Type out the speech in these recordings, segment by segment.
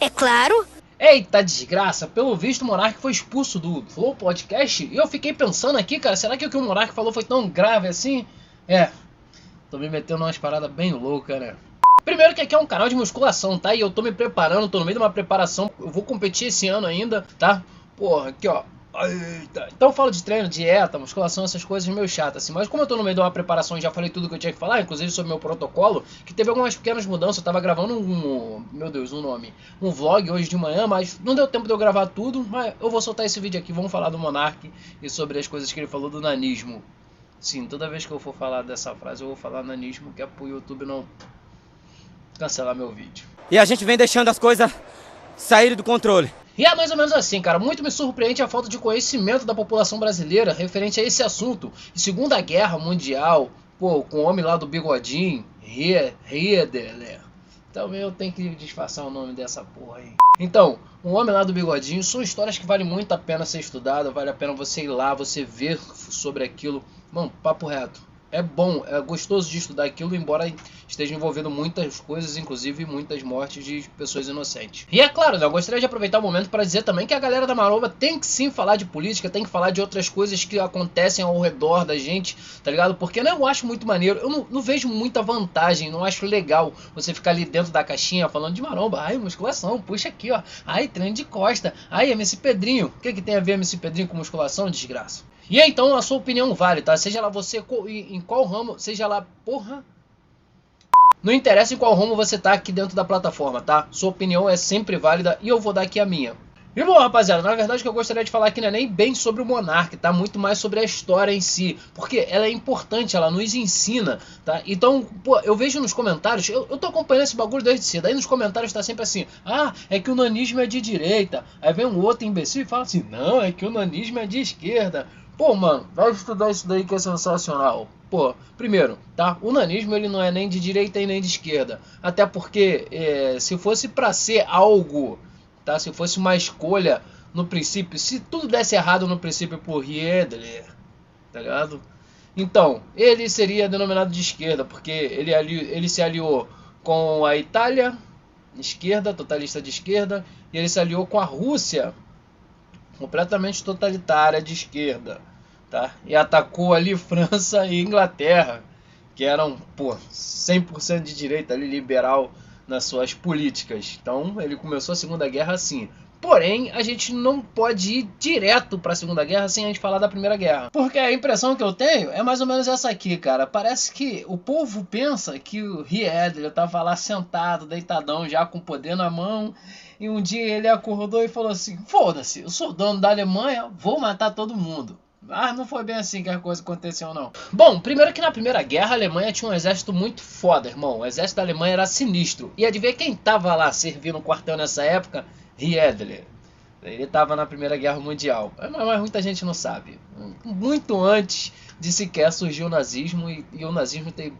É claro. Eita desgraça, pelo visto o Monark foi expulso do Flow Podcast e eu fiquei pensando aqui, cara, será que o Monark falou foi tão grave assim? É, tô me metendo umas paradas bem loucas, né? Primeiro que aqui é um canal de musculação, tá? E eu tô me preparando, tô no meio de uma preparação, eu vou competir esse ano ainda, tá? Porra, aqui ó. Eita. Então eu falo de treino, dieta, musculação, essas coisas meio chatas assim. Mas como eu tô no meio de uma preparação e já falei tudo que eu tinha que falar, inclusive sobre meu protocolo, que teve algumas pequenas mudanças, eu tava gravando meu Deus, um nome, um vlog hoje de manhã, mas não deu tempo de eu gravar tudo, mas eu vou soltar esse vídeo aqui, vamos falar do Monark e sobre as coisas que ele falou do nanismo. Sim, toda vez que eu for falar dessa frase, eu vou falar nanismo, que é pro YouTube não cancelar meu vídeo. E a gente vem deixando as coisas saírem do controle. E é mais ou menos assim, cara. Muito me surpreende a falta de conhecimento da população brasileira referente a esse assunto. E Segunda Guerra Mundial, pô, com o homem lá do bigodinho, Hitler. Também eu tenho que disfarçar o nome dessa porra aí. Então, o homem lá do bigodinho são histórias que valem muito a pena ser estudada, vale a pena você ir lá, você ver sobre aquilo. Mano, papo reto. É bom, é gostoso de estudar aquilo, embora esteja envolvendo muitas coisas, inclusive muitas mortes de pessoas inocentes. E é claro, né, eu gostaria de aproveitar o momento para dizer também que a galera da Maromba tem que sim falar de política, tem que falar de outras coisas que acontecem ao redor da gente, tá ligado? Porque né, eu acho muito maneiro, eu não vejo muita vantagem, não acho legal você ficar ali dentro da caixinha falando de Maromba, ai, musculação, puxa aqui, ó, ai, treino de costa, ai, MC Pedrinho, o que tem a ver MC Pedrinho com musculação, desgraça? E aí, então a sua opinião vale, tá? Seja lá você em qual ramo, seja lá, porra. Não interessa em qual ramo você tá aqui dentro da plataforma, tá? Sua opinião é sempre válida e eu vou dar aqui a minha. E bom, rapaziada, na verdade o que eu gostaria de falar aqui não é nem bem sobre o Monark, tá? Muito mais sobre a história em si, porque ela é importante, ela nos ensina, tá? Então, pô, eu vejo nos comentários, eu tô acompanhando esse bagulho desde cedo, aí nos comentários tá sempre assim, ah, é que o nanismo é de direita, aí vem um outro imbecil e fala assim, não, é que o nanismo é de esquerda. Pô, mano, vai estudar isso daí que é sensacional. Pô, primeiro, tá? O nanismo ele não é nem de direita e nem de esquerda. Até porque se fosse pra ser algo, tá? Se fosse uma escolha no princípio, se tudo desse errado no princípio por Hitler, tá ligado? Então, ele seria denominado de esquerda, porque ele se aliou com a Itália, esquerda, totalista de esquerda, e ele se aliou com a Rússia, completamente totalitária de esquerda, tá? E atacou ali França e Inglaterra, que eram, pô, 100% de direita ali, liberal nas suas políticas. Então ele começou a Segunda Guerra assim. Porém, a gente não pode ir direto para a Segunda Guerra sem a gente falar da Primeira Guerra. Porque a impressão que eu tenho é mais ou menos essa aqui, cara. Parece que o povo pensa que o Hitler estava lá sentado, deitadão, já com poder na mão. E um dia ele acordou e falou assim, foda-se, eu sou dono da Alemanha, vou matar todo mundo. Ah, não foi bem assim que a coisa aconteceu, não. Bom, primeiro que na Primeira Guerra a Alemanha tinha um exército muito foda, irmão. O exército da Alemanha era sinistro. E adivinha quem tava lá servindo o quartel nessa época? Hitler. Ele tava na Primeira Guerra Mundial. Mas muita gente não sabe. Muito antes de sequer surgir o nazismo. E o nazismo tem...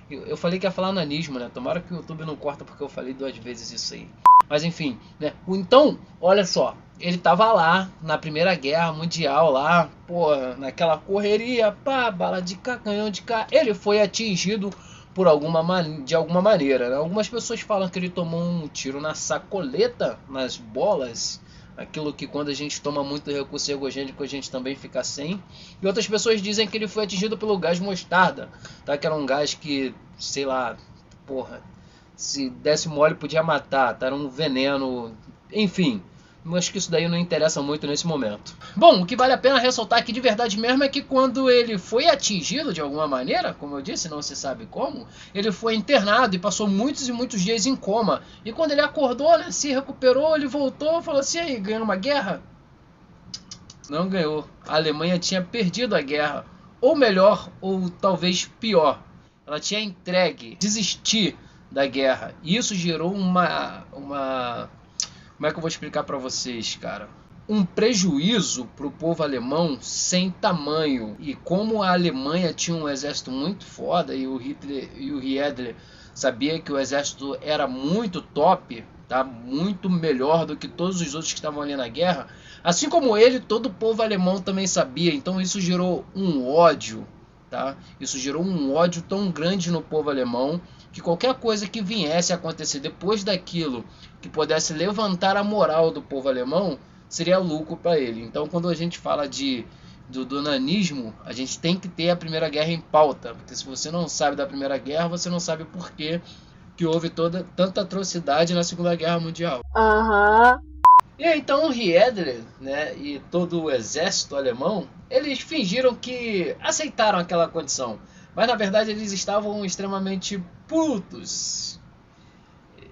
Eu falei que ia falar nanismo, né? Tomara que o YouTube não corta porque eu falei 2 vezes isso aí. Mas enfim, né? Então, olha só. Ele tava lá na Primeira Guerra Mundial, lá, porra, naquela correria, pá, bala de cá, canhão de cá. Ele foi atingido de alguma maneira, né? Algumas pessoas falam que ele tomou um tiro na sacoleta, nas bolas, aquilo que quando a gente toma muito recurso ergogênico a gente também fica sem. E outras pessoas dizem que ele foi atingido pelo gás mostarda, tá? Que era um gás que, sei lá, porra, se desse mole podia matar, tá? Era um veneno, enfim. Acho que isso daí não interessa muito nesse momento. Bom, o que vale a pena ressaltar aqui de verdade mesmo é que quando ele foi atingido de alguma maneira, como eu disse, não se sabe como, ele foi internado e passou muitos e muitos dias em coma. E quando ele acordou, né, se recuperou, ele voltou e falou assim, aí, ganhou uma guerra? Não ganhou. A Alemanha tinha perdido a guerra. Ou melhor, ou talvez pior, ela tinha entregue, desistir da guerra. E isso gerou uma como é que eu vou explicar para vocês, cara? Um prejuízo para o povo alemão sem tamanho. E como a Alemanha tinha um exército muito foda e o Hitler sabia que o exército era muito top, tá? Muito melhor do que todos os outros que estavam ali na guerra. Assim como ele, todo o povo alemão também sabia. Então isso gerou um ódio, tá? Isso gerou um ódio tão grande no povo alemão que qualquer coisa que viesse a acontecer depois daquilo que pudesse levantar a moral do povo alemão seria lucro para ele. Então, quando a gente fala do nanismo, a gente tem que ter a Primeira Guerra em pauta, porque se você não sabe da Primeira Guerra, você não sabe por que houve tanta atrocidade na Segunda Guerra Mundial. E aí, então o Hiedler, né, e todo o exército alemão, eles fingiram que aceitaram aquela condição, mas na verdade eles estavam extremamente putos.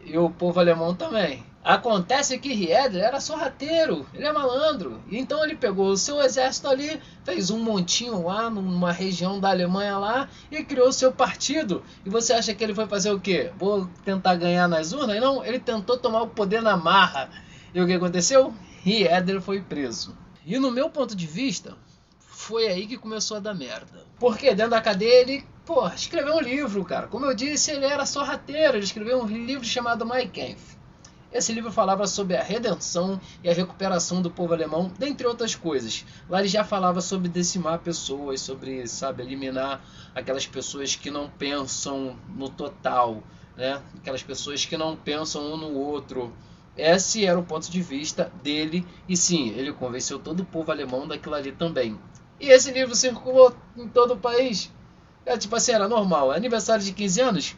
E o povo alemão também. Acontece que Hiedler era sorrateiro, ele é malandro. E então ele pegou o seu exército ali, fez um montinho lá numa região da Alemanha lá e criou o seu partido. E você acha que ele foi fazer o quê? Vou tentar ganhar nas urnas? Não, ele tentou tomar o poder na marra. E o que aconteceu? Hiedler foi preso. E no meu ponto de vista, foi aí que começou a dar merda. Porque dentro da cadeia ele, escreveu um livro, cara. Como eu disse, ele era sorrateiro. Ele escreveu um livro chamado Mein Kampf. Esse livro falava sobre a redenção e a recuperação do povo alemão, dentre outras coisas. Lá ele já falava sobre decimar pessoas, sobre, eliminar aquelas pessoas que não pensam no total, né? Aquelas pessoas que não pensam um no outro. Esse era o ponto de vista dele, e sim, ele convenceu todo o povo alemão daquilo ali também. E esse livro circulou em todo o país. Tipo assim, era normal. Aniversário de 15 anos?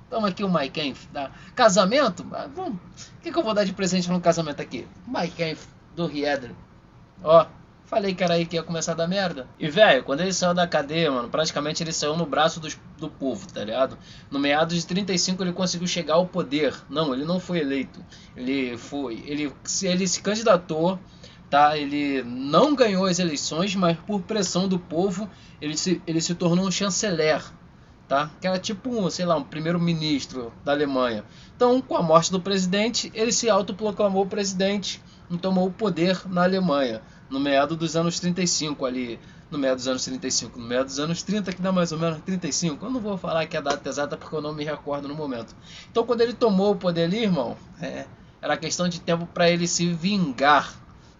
Toma aqui o Mein Kampf. Casamento? O que eu vou dar de presente no casamento aqui? Mein Kampf do Hiedler. Falei que era aí que ia começar a dar merda. E, velho, quando ele saiu da cadeia, mano, praticamente ele saiu no braço do povo, tá ligado? No meados de 35 ele conseguiu chegar ao poder. Não, ele não foi eleito. Ele se candidatou, tá? Ele não ganhou as eleições, mas por pressão do povo, ele se tornou um chanceler, tá? Que era tipo, um primeiro-ministro da Alemanha. Então, com a morte do presidente, ele se autoproclamou presidente e tomou o poder na Alemanha. No meado dos anos 35 ali, no meado dos anos 30, que dá mais ou menos 35. Eu não vou falar que é a data exata porque eu não me recordo no momento. Então, quando ele tomou o poder ali, irmão, era questão de tempo para ele se vingar,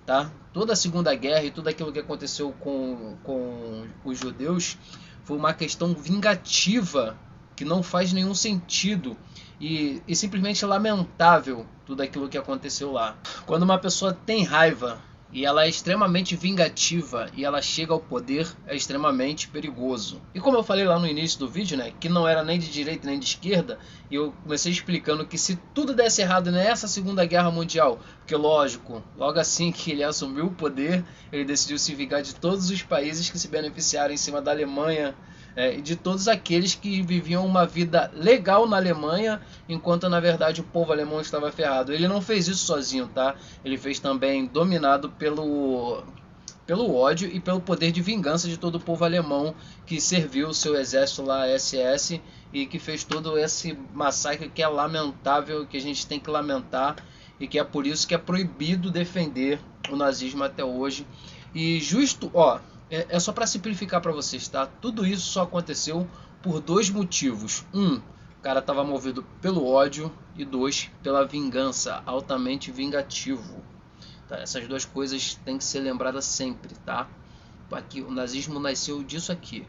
tá? Toda a Segunda Guerra e tudo aquilo que aconteceu com os judeus foi uma questão vingativa que não faz nenhum sentido e simplesmente lamentável tudo aquilo que aconteceu lá. Quando uma pessoa tem raiva e ela é extremamente vingativa e ela chega ao poder, é extremamente perigoso. E como eu falei lá no início do vídeo, né, que não era nem de direita nem de esquerda, e eu comecei explicando que se tudo desse errado nessa Segunda Guerra Mundial, porque lógico, logo assim que ele assumiu o poder, ele decidiu se vingar de todos os países que se beneficiaram em cima da Alemanha, e de todos aqueles que viviam uma vida legal na Alemanha, enquanto na verdade o povo alemão estava ferrado. Ele não fez isso sozinho, tá? Ele fez também dominado pelo ódio e pelo poder de vingança de todo o povo alemão que serviu o seu exército lá, SS, e que fez todo esse massacre que é lamentável, que a gente tem que lamentar, e que é por isso que é proibido defender o nazismo até hoje. E justo, é só para simplificar para vocês, tá? Tudo isso só aconteceu por dois motivos. O cara estava movido pelo ódio, e 2, pela vingança, altamente vingativo. Tá? Essas duas coisas têm que ser lembradas sempre, tá? Aqui, o nazismo nasceu disso aqui.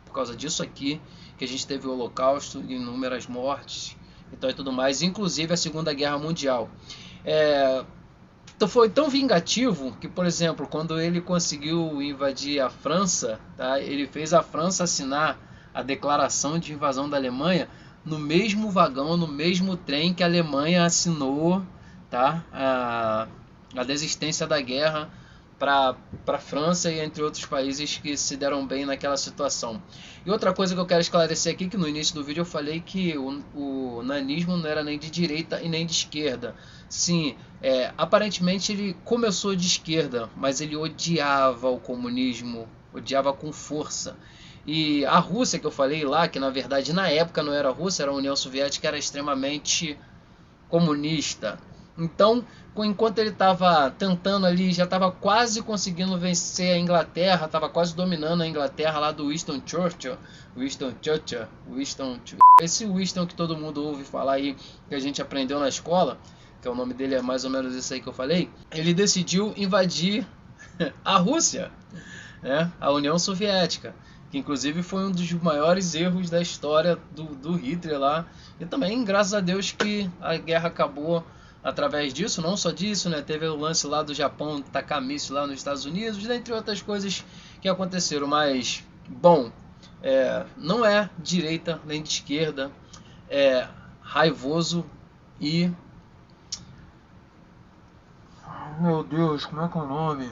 Por causa disso aqui que a gente teve o Holocausto, inúmeras mortes, então e tudo mais, inclusive a Segunda Guerra Mundial. Então foi tão vingativo que, por exemplo, quando ele conseguiu invadir a França, tá, ele fez a França assinar a declaração de invasão da Alemanha no mesmo vagão, no mesmo trem que a Alemanha assinou, tá, a desistência da guerra para a França e entre outros países que se deram bem naquela situação. E outra coisa que eu quero esclarecer aqui, que no início do vídeo eu falei que o nanismo não era nem de direita e nem de esquerda. Sim, aparentemente ele começou de esquerda, mas ele odiava o comunismo, odiava com força. E a Rússia, que eu falei lá, que na verdade na época não era a Rússia, era a União Soviética, era extremamente comunista. Então, enquanto ele estava tentando ali, já estava quase conseguindo vencer a Inglaterra, estava quase dominando a Inglaterra lá do Winston Churchill. Esse Winston que todo mundo ouve falar aí, que a gente aprendeu na escola, que o nome dele é mais ou menos isso aí que eu falei, ele decidiu invadir a Rússia, né, a União Soviética, que inclusive foi um dos maiores erros da história do Hitler lá. E também, graças a Deus, que a guerra acabou através disso, não só disso, né? Teve o lance lá do Japão tacar míssil lá nos Estados Unidos, dentre outras coisas que aconteceram. Mas, bom, não é direita nem de esquerda, é raivoso e... Meu Deus, como é que é o nome?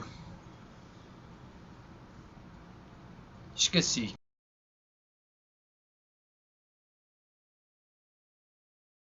Esqueci.